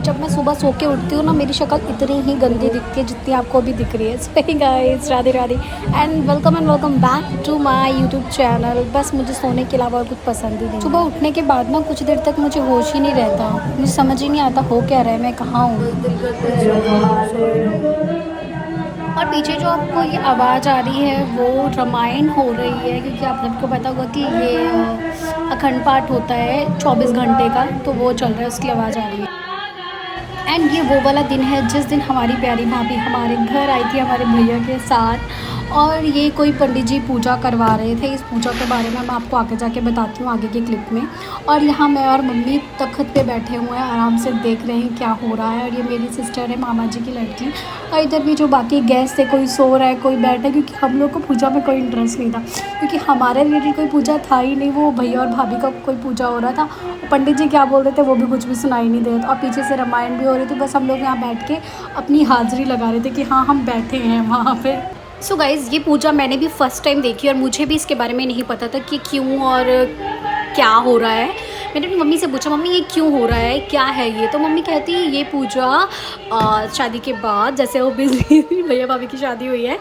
जब मैं सुबह सो के उठती हूँ ना, मेरी शक्ल इतनी ही गंदी दिखती है जितनी आपको भी दिख रही है। So hey guys, Radhe Radhe and welcome back to my YouTube channel. बस मुझे सोने के अलावा और कुछ पसंद ही नहीं। सुबह उठने के बाद ना कुछ देर तक मुझे होश ही नहीं रहता, मुझे समझ ही नहीं आता हो क्या रहा है, मैं कहाँ हूँ। और पीछे जो आपको ये आवाज़ आ रही है वो रामायण हो रही है, क्योंकि आप सबको पता होगा कि ये अखंड पाठ होता है 24 घंटे का, तो वो चल रहा है, उसकी आवाज़ आ रही है। एंड ये वो वाला दिन है जिस दिन हमारी प्यारी भाभी हमारे घर आई थी हमारे भैया के साथ, और ये कोई पंडित जी पूजा करवा रहे थे। इस पूजा के बारे में मैं आपको आगे जाके बताती हूँ आगे के क्लिप में। और यहाँ मैं और मम्मी तख्त पे बैठे हुए हैं, आराम से देख रहे हैं क्या हो रहा है। और ये मेरी सिस्टर है, मामा जी की लड़की। और इधर भी जो बाकी गेस्ट थे, कोई सो रहा है, कोई बैठा है, क्योंकि हम लोग को पूजा में कोई इंटरेस्ट नहीं था, क्योंकि हमारे रिलेटेड कोई पूजा था ही नहीं। वो भैया और भाभी का कोई पूजा हो रहा था, पंडित जी क्या बोल रहे थे वो भी कुछ भी सुनाई नहीं दे रहा था, और पीछे से रामायण भी हो रही थी। बस हम लोग यहाँ बैठ के अपनी हाज़िरी लगा रहे थे कि हाँ हम बैठे हैं वहाँ पे। सो गाइज़, ये पूजा मैंने भी फ़र्स्ट टाइम देखी और मुझे भी इसके बारे में नहीं पता था कि क्यों और क्या हो रहा है। मैंने अपनी मम्मी से पूछा, मम्मी ये क्यों हो रहा है, क्या है ये? तो मम्मी कहती है ये पूजा शादी के बाद, जैसे वो बिजली भैया भाभी की शादी हुई है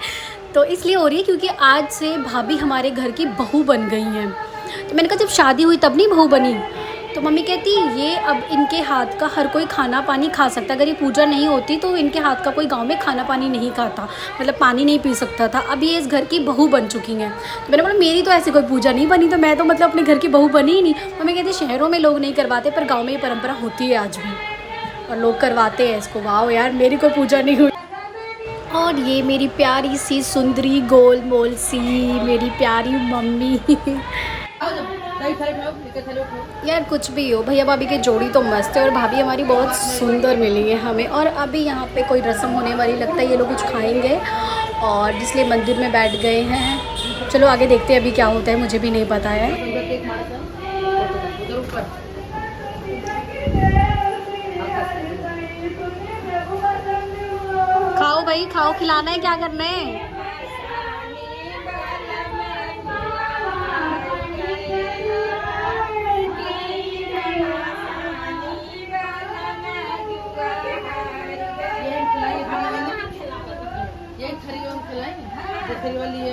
तो इसलिए हो रही है, क्योंकि आज से भाभी हमारे घर की बहू बन गई हैं। तो मैंने कहा जब शादी हुई तब नहीं बहू बनी? तो मम्मी कहती ये अब इनके हाथ का हर कोई खाना पानी खा सकता, अगर ये पूजा नहीं होती तो इनके हाथ का कोई गांव में खाना पानी नहीं खाता, मतलब पानी नहीं पी सकता था। अब ये इस घर की बहू बन चुकी हैं। तो मैंने बोला मेरी तो ऐसी कोई पूजा नहीं बनी, तो मैं तो मतलब अपने घर की बहू बनी ही नहीं। मम्मी कहती शहरों में लोग नहीं करवाते पर गाँव में ये परंपरा होती है आज भी, और लोग करवाते हैं इसको। वाह यार, मेरी कोई पूजा नहीं हुई। और ये मेरी प्यारी सी सुंदरी गोल मोल सी मेरी प्यारी मम्मी। यार कुछ भी हो, भैया भाभी की जोड़ी तो मस्त है, और भाभी हमारी बहुत सुंदर मिली है हमें। और अभी यहाँ पे कोई रस्म होने वाली लगता है, ये लोग कुछ खाएंगे और इसलिए मंदिर में बैठ गए हैं। चलो आगे देखते हैं अभी क्या होता है, मुझे भी नहीं पता है। खाओ भाई खाओ, खिलाना है, क्या करना है? वाली है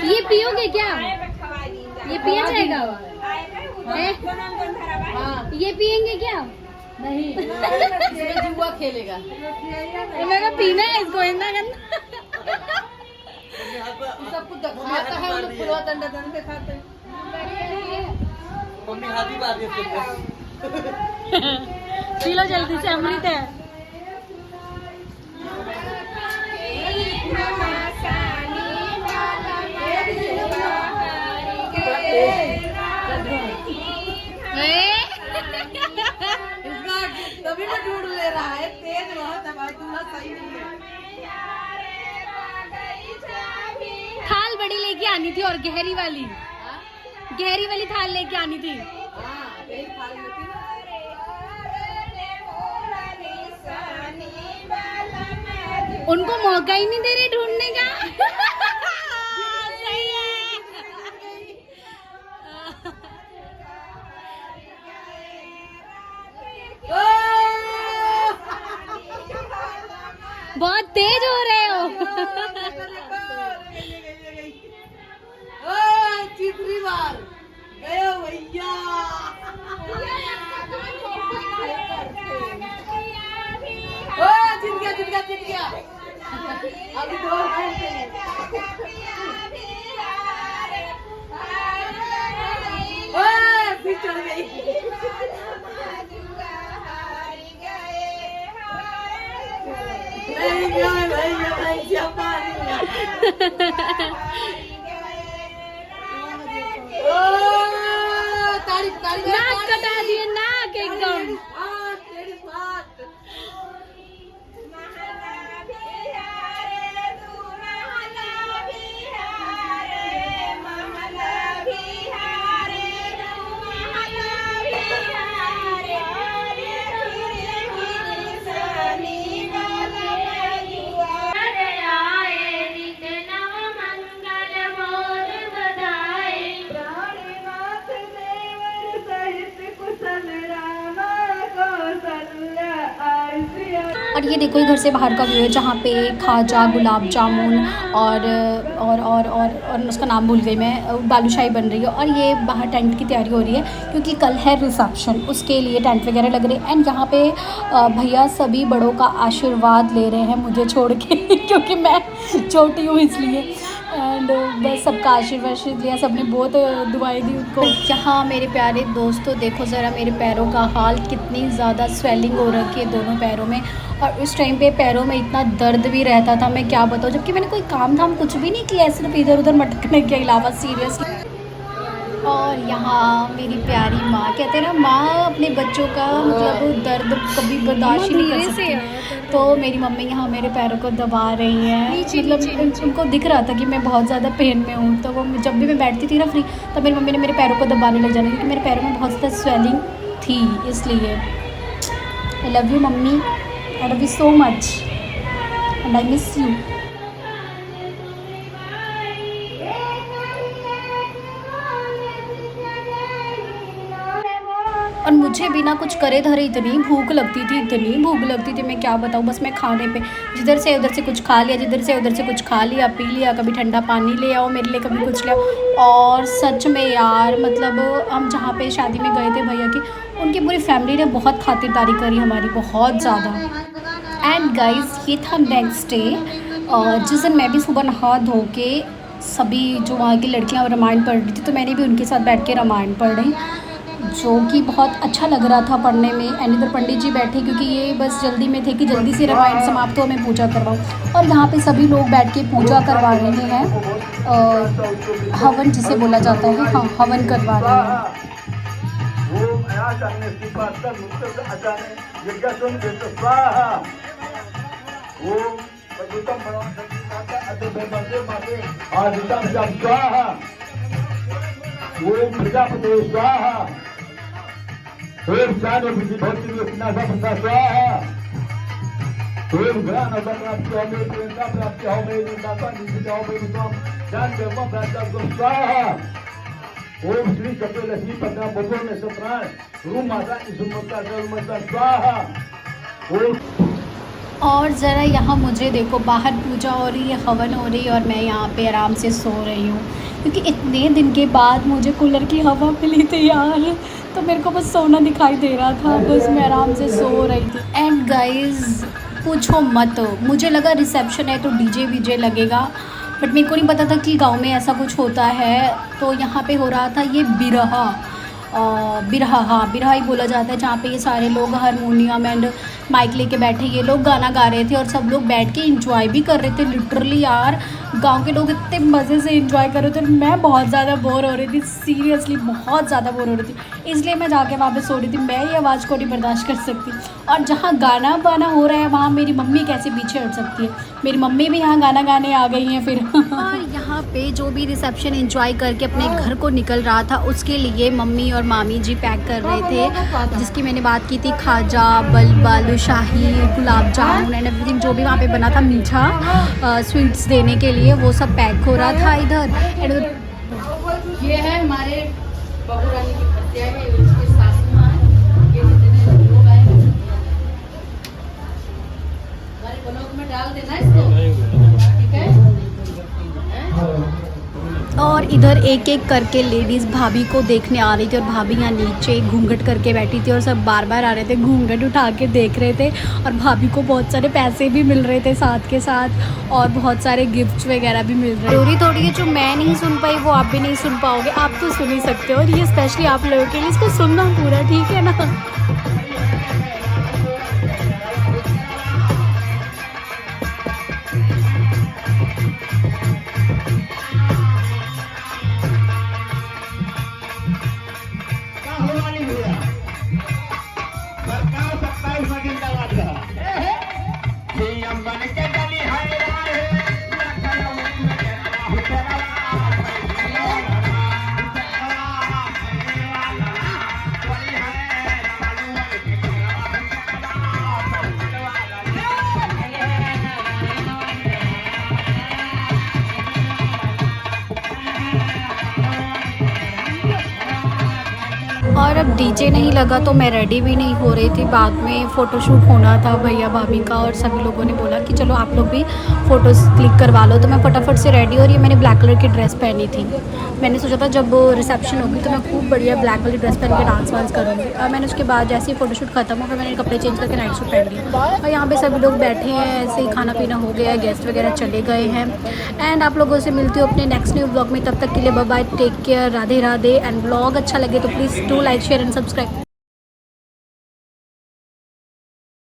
ये पियोगे क्या? ये पिया जाएगा? ये पियेंगे क्या? नहीं जुआ खेलेगा। मेरा पीना है इसको, इतना गंदा सब कुछ खाता है, हम लोग फुलवा दंडा दंडे खाते हैं। मम्मी हाथी मार रही है। पी लो जल्दी से, अमृत है। तभी मैं ढूंढ ले रहा है, तेज बहुत है भाई, दूल्हा सही नहीं है। थाल बड़ी लेके आनी थी, और गहरी वाली थाल लेके आनी थी। उनको मौका ही नहीं दे रहे ढूंढने का। सही है। बहुत तेज हो रहे हो। चिपरी मार गए भैया। जीत गया। अभी दो फिर चढ़ गई। भैया तारीफ तारीफ नाक कटा दिए, नाक एकदम। तेरी बात और ये देखो, ये घर से बाहर का व्यू है जहाँ पे खाजा, गुलाब जामुन और उसका नाम भूल गई मैं, बालूशाही बन रही है। और ये बाहर टेंट की तैयारी हो रही है क्योंकि कल है रिसेप्शन, उसके लिए टेंट वगैरह लग रहे हैं। एंड यहाँ पे भैया सभी बड़ों का आशीर्वाद ले रहे हैं मुझे छोड़ के क्योंकि मैं छोटी हूँ इसलिए। एंड बस सबका आशीर्वाद लिया, सबने बहुत दुआएं दी उनको। यहाँ मेरे प्यारे दोस्तों देखो ज़रा मेरे पैरों का हाल, कितनी ज़्यादा स्वेलिंग हो रखी है दोनों पैरों में। और उस टाइम पे पैरों में इतना दर्द भी रहता था, मैं क्या बताऊँ, जबकि मैंने कोई काम धाम कुछ भी नहीं किया, सिर्फ इधर उधर मटकने के अलावा सीरियसली। और यहाँ मेरी प्यारी माँ, कहते हैं ना माँ अपने बच्चों का मतलब दर्द कभी बर्दाश्त ही नहीं कर सकती। तो मेरी मम्मी यहाँ मेरे पैरों को दबा रही है, मतलब उनको दिख रहा था कि मैं बहुत ज़्यादा पेन में हूँ। तो वो जब भी मैं बैठती थी ना फ्री, तब मेरी मम्मी ने मेरे पैरों को दबाने लग जाना, क्योंकि मेरे पैरों में बहुत ज़्यादा स्वेलिंग थी इसलिए। I love you mummy, I love you so much and I miss you. और मुझे भी ना कुछ करे धरे इतनी भूख लगती थी, मैं क्या बताऊँ। बस मैं खाने पे जिधर से उधर से कुछ खा लिया, जिधर से उधर से कुछ खा लिया, पी लिया, कभी ठंडा पानी ले आओ मेरे लिए, कभी कुछ ले आओ। और सच में यार मतलब हम जहाँ पे शादी में गए थे भैया की, उनकी पूरी फैमिली ने बहुत खातिरदारी करी हमारी, बहुत ज़्यादा। एंड गाइज ये था नेक्स्ट डे, जिस दिन मैं भी सुबह नहा धो के सभी जो वहाँ की लड़कियाँ रामायण पढ़ रही थी, तो मैंने भी उनके साथ बैठ के रामायण पढ़ रही, जो कि बहुत अच्छा लग रहा था पढ़ने में। एंड इधर पंडित जी बैठे, क्योंकि ये बस जल्दी में थे कि जल्दी से रामायण समाप्त हो, मैं पूजा करवाऊँ। और यहाँ पे सभी लोग बैठ के पूजा करवा रहे हैं, हवन जिसे बोला जाता है, हाँ हवन करवा रहे हैं। ओम प्रजापते स्वाहा, ओम ज्ञान बुद्धि स्वाहा, ओम ज्ञान प्राप्ति हो मे, प्रेरणा प्राप्ति हो मे, निर्दाता निधि हो मे, ज्ञान ब्रह्म प्राप्ति स्वाहा। ओम श्री कपिलश्री पद्मा बधो में सत्राण रूम माता इसुमता जलमता स्वाहा। और ज़रा यहाँ मुझे देखो, बाहर पूजा हो रही है, हवन हो रही है, और मैं यहाँ पे आराम से सो रही हूँ, क्योंकि इतने दिन के बाद मुझे कूलर की हवा मिली थी यार, तो मेरे को बस सोना दिखाई दे रहा था, बस मैं आराम से सो रही थी। एंड गाइस पूछो मत, मुझे लगा रिसेप्शन है तो डीजे वीजे लगेगा, बट मेरे को नहीं पता था कि गांव में ऐसा कुछ होता है। तो यहाँ पे हो रहा था ये बिरहा, बिरहा ही बोला जाता है, जहाँ पे ये सारे लोग हारमोनियम एंड माइक लेके बैठे, ये लोग गाना गा रहे थे और सब लोग बैठ के एंजॉय भी कर रहे थे। लिटरली यार गांव के लोग इतने मज़े से एंजॉय कर रहे थे, मैं बहुत ज़्यादा बोर हो रही थी, सीरियसली बहुत ज़्यादा बोर हो रही थी, इसलिए मैं जाके वहाँ पे सो रही थी। मैं ये आवाज़ को नहीं बर्दाश्त कर सकती, और जहाँ गाना बाना हो रहा है वहाँ मेरी मम्मी कैसे पीछे हट सकती है, मेरी मम्मी भी यहाँ गाना गाने आ गई हैं फिर। और यहाँ पे जो भी रिसेप्शन एंजॉय करके अपने घर को निकल रहा था, उसके लिए मम्मी और मामी जी पैक कर रहे थे, जिसकी मैंने बात की थी, खाजा, बालूशाही, गुलाब जामुन एंड एवरीथिंग, जो भी वहाँ पे बना था मीठा स्वीट्स देने के लिए, वो सब पैक हो रहा था इधर। ये है हमारे बबू रानी की हत्या है, उसके सासू माँ, ये जितने लोग आए हमारे ब्लॉग में डाल देना इसको, ठीक है। और इधर एक एक करके लेडीज़ भाभी को देखने आ रही थी, और भाभी यहाँ नीचे घूंघट करके बैठी थी, और सब बार बार आ रहे थे, घूंघट उठा के देख रहे थे, और भाभी को बहुत सारे पैसे भी मिल रहे थे साथ के साथ, और बहुत सारे गिफ्ट्स वगैरह भी मिल रहे थे। थोड़ी है जो मैं नहीं सुन पाई वो आप भी नहीं सुन पाओगे, आप तो सुन ही सकते हो, और ये स्पेशली आप लोगों के लिए, इसको सुनना पूरा, ठीक है ना। जब डीजे नहीं लगा तो मैं रेडी भी नहीं हो रही थी। बाद में फ़ोटोशूट होना था भैया भाभी का और सभी लोगों ने बोला कि चलो आप लोग भी फ़ोटोज़ क्लिक करवा लो, तो मैं फटाफट से रेडी हो रही। मैंने ब्लैक कलर की ड्रेस पहनी थी। मैंने सोचा था जब रिसेप्शन होगी तो मैं खूब बढ़िया ब्लैक वाली ड्रेस पहन के डांस वांस करूँगी। और मैंने उसके बाद जैसे ही फ़ोटोशूट खत्म हो गया मैंने कपड़े चेंज करके नाइट सूट पहन लिया। और यहाँ पे सभी लोग बैठे हैं, ऐसे ही खाना पीना हो गया है, गेस्ट वगैरह चले गए हैं। एंड आप लोगों से मिलती हूँ अपने नेक्स्ट न्यू ब्लॉग में। तब तक के लिए bye bye, take care, Radhe Radhe. And blog अच्छा लगे तो please do like share and subscribe.